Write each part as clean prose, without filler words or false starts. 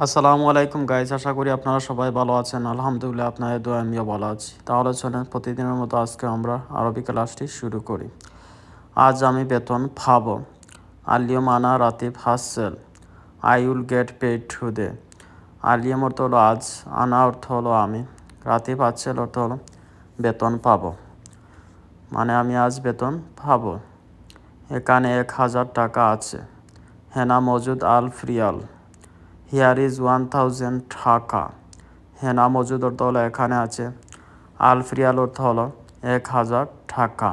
আসসালামু আলাইকুম গাইস, আশা করি আপনারা সবাই ভালো আছেন। আলহামদুলিল্লাহ, আপনাদের দোয়া আমিও ভালো আছি। তাহলে চলেন প্রতিদিনের মতো আজকে আমরা আরবি ক্লাসটি শুরু করি। আজ আমি বেতন পাবো। আলিয়ম আনা রাতিব হাসেল। I will get paid today. আলিয়ম অর্থ হলো আজ, আনা অর্থ হলো আমি, রাতিব হাসেল অর্থ হলো বেতন পাবো, মানে আমি আজ বেতন পাবো। এখানে 1000 টাকা আছে। হেনা মজুদ আল ফ্রিয়াল। হিয়ার ইজ 1000 টাকা। হেনা মজুদ অর্থ হলো এখানে আছে, আল ফ্রিয়াল অর্থ হলো 1000 টাকা,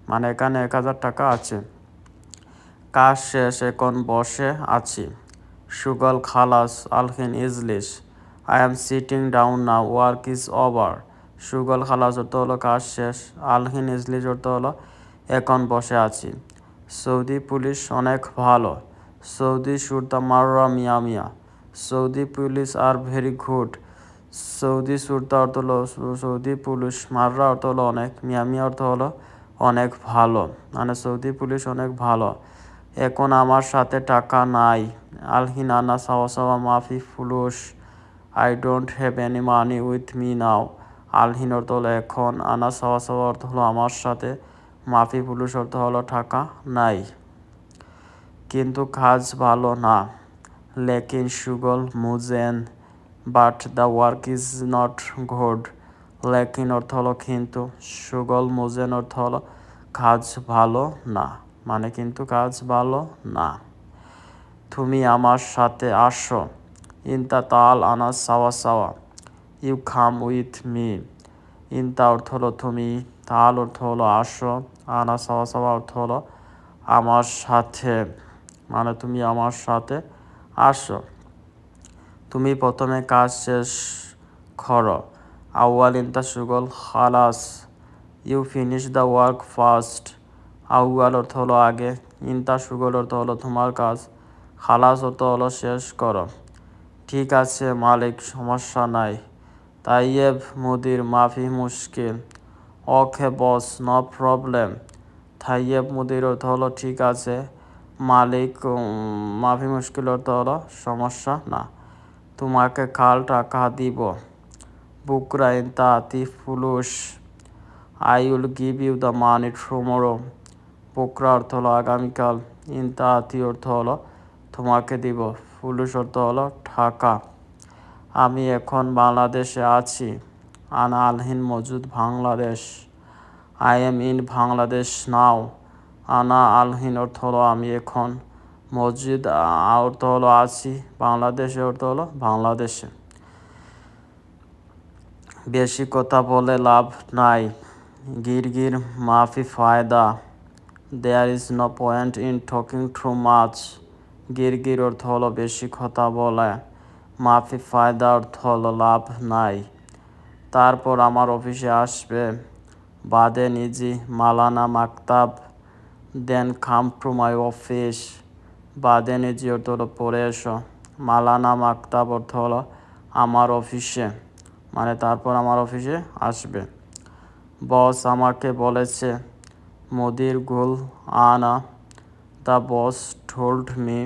মানে এখানে 1000 টাকা আছে। কাজ শেষ, এখন বসে আছি। সুগল খালাস আলহিন ইজলিশ। I am sitting down now, work is over. সুগল খালাস অর্থ হলো কাজ শেষ, আলহিন ইজলিশ অর্থ হলো এখন বসে আছি। সৌদি পুলিশ অনেক ভালো। সৌদি সুরতা মাররা মিয়া মিয়া। Saudi police are very good. Saudi সুরতা অর্থ হলো সৌদি পুলিশ, মাররা অর্থ হলো অনেক, মিয়া মিয়া অর্থ হলো অনেক ভালো, মানে সৌদি পুলিশ অনেক ভালো। এখন আমার সাথে টাকা নাই। আলহিন আনা সাওয়া সাওয়া মাফি ফুলুস। I don't have any money with me now. আলহিন অর্থ হলো এখন, আনা সাওয়া সাওয়া অর্থ হলো আমার সাথে, মাফি ফুলুস অর্থ হলো টাকা নাই। কিন্তু কাজ ভালো না। লেকিন সুগল মুজেন, but the work is not good. লেকিন অর্থ হলো কিন্তু, সুগল মুজেন অর্থ হলো কাজ ভালো না, মানে কিন্তু কাজ ভালো না। তুমি আমার সাথে আসো। ইনতা তাল আনা সাওয়া সাওয়া। You come with me. ইনতা অর্থ হলো তুমি, তাল অর্থ হলো আসো, আনা সাওয়া সাওয়া অর্থ হলো আমার সাথে, মানে তুমি আমার সাথে আসো। তুমি প্রথমে কাজ শেষ করো। আউয়াল ইনতা সুগল খালাস। You finish the work first. আউয়াল অর্থ হলো আগে, ইনতা সুগল অর্থ হলো তোমার কাজ, খালাস অর্থ হলো শেষ করো। ঠিক আছে মালিক, সমস্যা নাই। তাইয়েব মুদির মাফি মুশকিল। ওকে বস, নো প্রবলেম। তাইয়েব মুদির অর্থ হলো ঠিক আছে, মালিক মাফি মুশকিল অর্থ হলো সমস্যা না। তোমাকে কাল টাকা দিব। বুকরা ইনতা আতি ফুলুস। I will give you the money tomorrow. বুকরা অর্থ হলো আগামীকাল, ইনতা আতি অর্থ হলো তোমাকে দিব, ফুলুস অর্থ হলো টাকা। আমি এখন বাংলাদেশে আছি। আনা আলহিন মজুদ Bangladesh. I am in Bangladesh now. আনা আলহিন অর্থ হলো আমি এখন, মসজিদ অর্থ হলো আছি, বাংলাদেশে অর্থ হলো বাংলাদেশে। বেশি কথা বলে লাভ নাই। গিরগির মাফি ফায়দা। There is no point in talking too much. গিরগির অর্থ হলো বেশি কথা বলে, মাফি ফায়দা অর্থ হলো লাভ নাই। তারপর আমার অফিসে আসবে। বাদে নিজি মালানা মাকতাব। দেন কাম টু মাই অফিস। বাদে নিজি অর্থ হলো পরে এসো, মালানা মাকতাব অর্থ হলো আমার অফিসে, মানে তারপর আমার অফিসে আসবে। বস আমাকে বলেছে। মুদির গুল আনা, দ্য বস টোল্ড মি।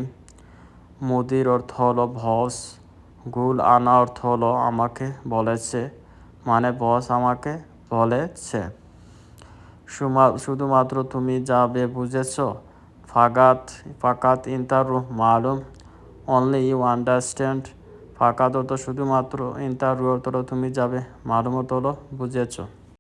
মুদির অর্থ হলো বস, গুল আনা অর্থ হলো আমাকে বলেছে, মানে বস আমাকে বলেছে। শুধুমাত্র তুমি যাবে, বুঝেছ? ফাকাত, ফাকাত ইন্তারু মালুম, অনলি ইউ আন্ডারস্ট্যান্ড। ফাকাত অর্থ শুধুমাত্র, ইন্তারু অর্থ হলো তুমি যাবে, মালুম অর্থ হলো বুঝেছ।